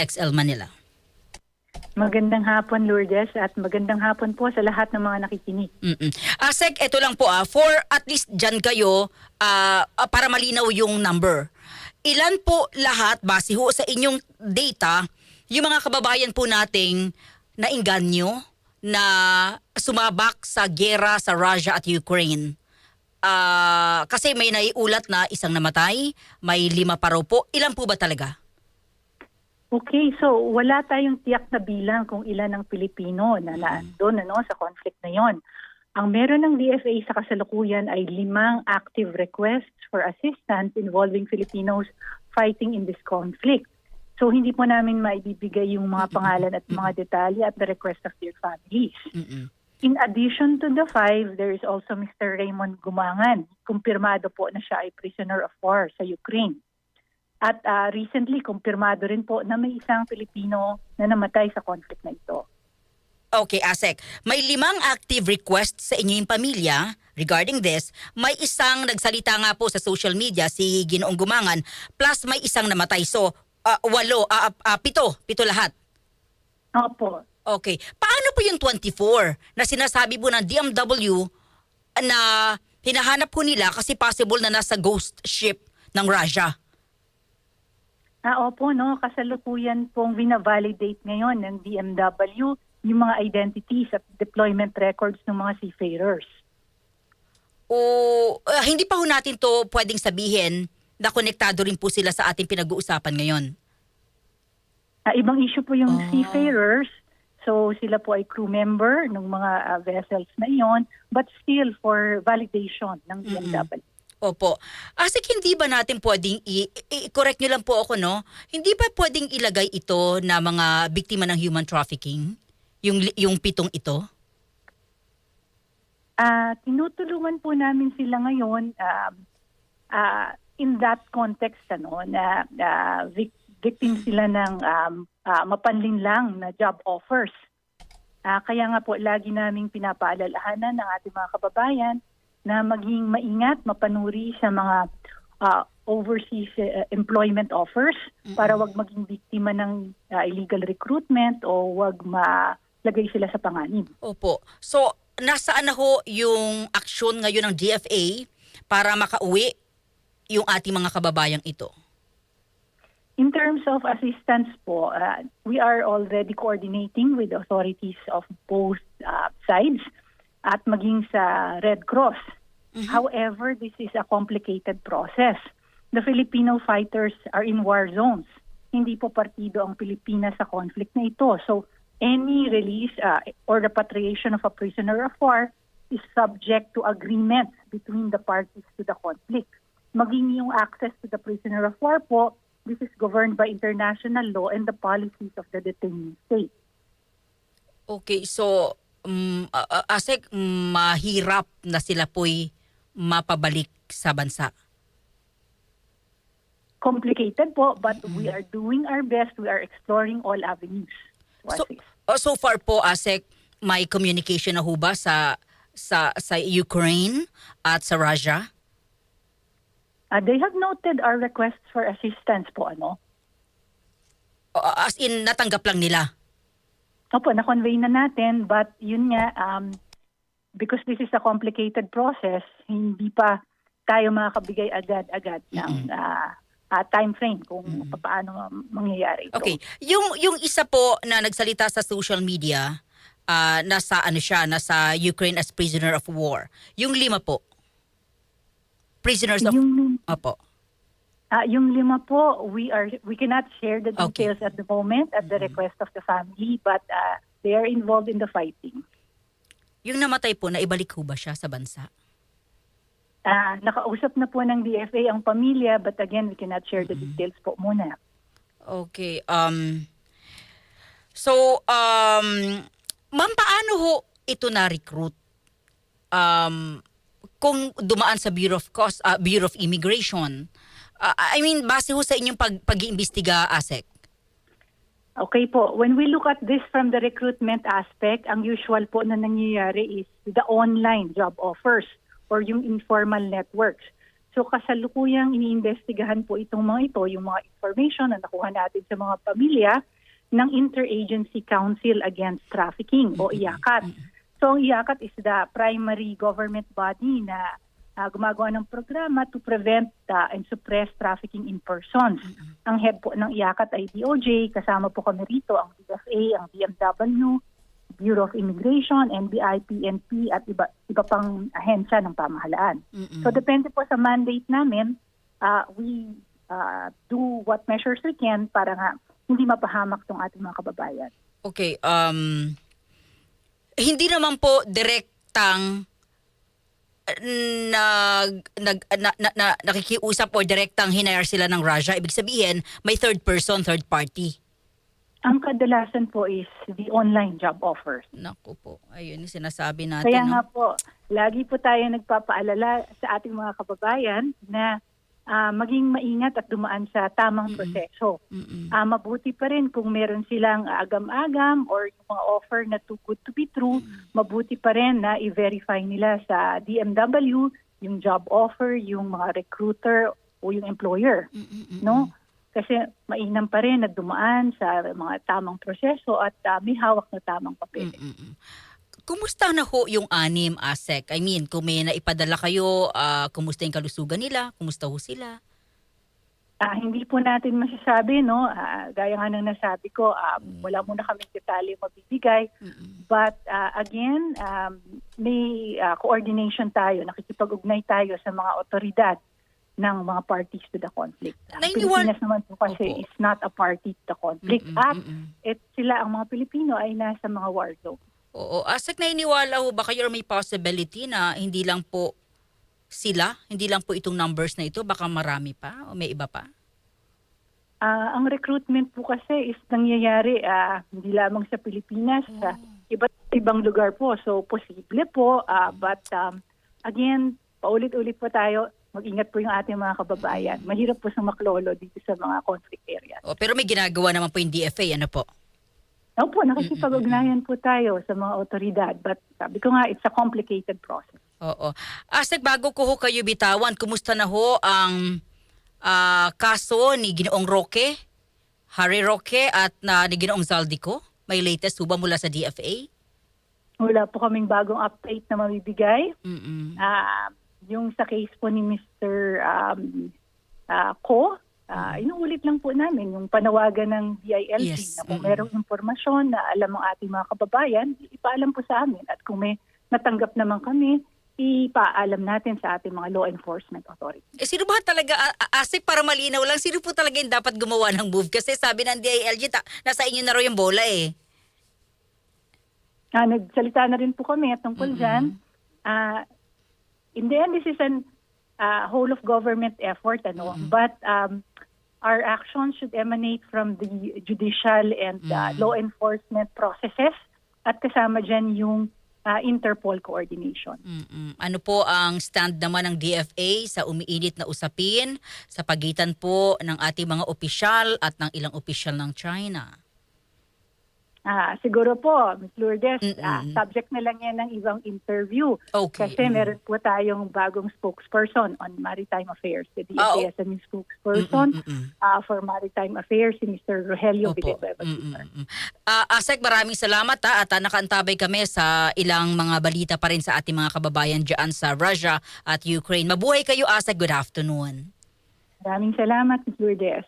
PXL Manila. Magandang hapon, Lourdes, at magandang hapon po sa lahat ng mga nakikinig. Sec, ito lang po for at least dyan kayo para malinaw yung number. Ilan po lahat, base ho sa inyong data, yung mga kababayan po nating nainganyo na sumabak sa giyera sa Russia at Ukraine? Kasi may naiulat na isang namatay, may 5 pa raw po. Ilan po ba talaga? Okay, so wala tayong tiyak na bilang kung ilan ang Pilipino na naandun sa conflict na yon. Ang meron ng DFA sa kasalukuyan ay 5 active requests for assistance involving Filipinos fighting in this conflict. So hindi po namin maibibigay yung mga pangalan at mga detalye at the request of their families. In addition to the 5, there is also Mr. Raymond Gumangan. Kumpirmado po na siya ay prisoner of war sa Ukraine. At recently, kumpirmado rin po na may isang Pilipino na namatay sa conflict na ito. Okay, Asek. May 5 active requests sa inyong pamilya regarding this. May isang nagsalita nga po sa social media, si Ginoong Gumangan, plus may isang namatay. So, 8, 7 lahat. Opo. Okay. Paano po yung 24 na sinasabi po ng DMW na hinahanap po nila kasi possible na nasa ghost ship ng Russia? Opo, kasalukuyan pong vina-validate ngayon ng DMW yung mga identities at deployment records ng mga seafarers. Hindi pa ho natin to pwedeng sabihin na konektado rin po sila sa ating pinag-uusapan ngayon. Ibang issue po yung seafarers. So sila po ay crew member ng mga vessels na iyon, but still for validation ng DMW. Opo. Asik, hindi ba natin pwedeng i-correct nyo lang po ako, Hindi ba pwedeng ilagay ito na mga biktima ng human trafficking? Yung 7 ito? Tinutulungan po namin sila ngayon in that context, na victim sila ng mapanlinlang na job offers. Kaya nga po lagi naming pinapaalalahanan ng ating mga kababayan na maging maingat, mapanuri sa mga overseas employment offers para wag maging biktima ng illegal recruitment o wag malagay sila sa panganib. Opo. So, nasaan na ho yung aksyon ngayon ng DFA para makauwi yung ating mga kababayang ito? In terms of assistance po, we are already coordinating with the authorities of both sides at maging sa Red Cross. However, this is a complicated process. The Filipino fighters are in war zones. Hindi po partido ang Pilipinas sa conflict na ito. So, any release or repatriation of a prisoner of war is subject to agreements between the parties to the conflict. Maging yung access to the prisoner of war po, this is governed by international law and the policies of the detaining state. Okay, so Asek, mahirap na sila po'y mapabalik sa bansa. Complicated po, but we are doing our best. We are exploring all avenues. So far po, Asek, may communication na ho ba sa Ukraine at sa Russia? They have noted our requests for assistance po, As in, natanggap lang nila? Opo, na-convey na natin, but yun nga, because this is a complicated process, hindi pa tayo makakabigay agad-agad ng time frame kung paano mangyayari ito. Okay. Yung isa po na nagsalita sa social media, nasa Ukraine as prisoner of war. Yung 5 po. Prisoners of... Opo. Yung 5 po, we cannot share the details at the moment at the request of the family, but they are involved in the fighting. Yung namatay po, naibalik ho ba siya sa bansa? Nakausap na po ng DFA ang pamilya, but again, we cannot share the details po muna. Okay. Ma'am, paano ho ito na-recruit? Kung dumaan sa Bureau of Immigration, base ho sa inyong pag-iimbestiga, Asek? Okay po. When we look at this from the recruitment aspect, ang usual po na nangyayari is the online job offers or yung informal networks. So kasalukuyang iniimbestigahan po itong mga ito, yung mga information na nakuha natin sa mga pamilya ng Interagency Council Against Trafficking o IACAT. So ang IACAT is the primary government body na gumagawa ng programa to prevent and suppress trafficking in persons. Ang head po ng IACAT ay DOJ, kasama po kami rito ang DFA, ang DMW, Bureau of Immigration, NBI, PNP at iba pang ahensya ng pamahalaan. So depende po sa mandate namin, we do what measures we can para nga hindi mapahamak tong ating mga kababayan. Okay, hindi naman po direktang nakikiusap o direktang hinire sila ng Russia. Ibig sabihin, may third person, third party. Ang kadalasan po is the online job offers. Naku po, ayun yung sinasabi natin. Kaya no? nga po, lagi po tayo nagpapaalala sa ating mga kababayan na maging maingat at dumaan sa tamang proseso. Mabuti pa rin kung meron silang agam-agam or yung mga offer na too good to be true, mabuti pa rin na i-verify nila sa DMW yung job offer, yung mga recruiter o yung employer. No? Kasi mainam pa rin na dumaan sa mga tamang proseso at may hawak na tamang papel. Kumusta na ho yung anim, ASEC? I mean, kung may naipadala kayo, kumusta yung kalusugan nila? Kumusta ho sila? Hindi po natin masasabi, no? Gaya nga ng nasabi ko, wala muna kami detalye mabibigay. But again, may coordination tayo, nakikipag-ugnay tayo sa mga otoridad ng mga parties to the conflict. Pilipinas naman po kasi is not a party to the conflict. At sila, ang mga Pilipino, ay nasa mga war zone. Oo. ASEC, nainiwala ho ba kayo or may possibility na hindi lang po sila, hindi lang po itong numbers na ito, baka marami pa o may iba pa? Ang recruitment po kasi is nangyayari hindi lamang sa Pilipinas, sa iba't ibang lugar po. So, posible po. But again, paulit-ulit po tayo, mag-ingat po yung ating mga kababayan. Mahirap po sa maklolo dito sa mga conflict areas. Pero may ginagawa naman po yung DFA, ano po? Opo, nakikipag-ugnayan po tayo sa mga otoridad. But sabi ko nga, it's a complicated process. Oo. ASEC, bago ko ho kayo bitawan, kumusta na ho ang kaso ni Ginoong Roque, Harry Roque at ni Ginoong Zaldico? May latest ho ba mula sa DFA? Wala po kaming bagong update na mamibigay. Yung sa case po ni Mr. Ko, inuulit lang po namin yung panawagan ng DILG na kung merong impormasyon na alam ng ating mga kababayan, ipaalam po sa amin. At kung may natanggap naman kami, ipaalam natin sa ating mga law enforcement authority. Sino ba talaga, ASEC, para malinaw lang, sino po talaga yung dapat gumawa ng move? Kasi sabi ng DILG, nasa inyo na raw yung bola eh. Nagsalita na rin po kami tungkol dyan. In the end, this is an whole of government effort, but our actions should emanate from the judicial and law enforcement processes at kasama dyan yung Interpol coordination. Ano po ang stand naman ng DFA sa umiinit na usapin sa pagitan po ng ating mga opisyal at ng ilang opisyal ng China? Siguro po, Ms. Lourdes, subject na lang yan ng ibang interview. Okay. Kasi meron po tayong bagong spokesperson on maritime affairs. The DFA has a new spokesperson for maritime affairs, si Mr. Rogelio Villanueva. ASEC, maraming salamat at nakaantabay kami sa ilang mga balita pa rin sa ating mga kababayan dyan sa Russia at Ukraine. Mabuhay kayo, ASEC. Good afternoon. Maraming salamat, Ms. Lourdes.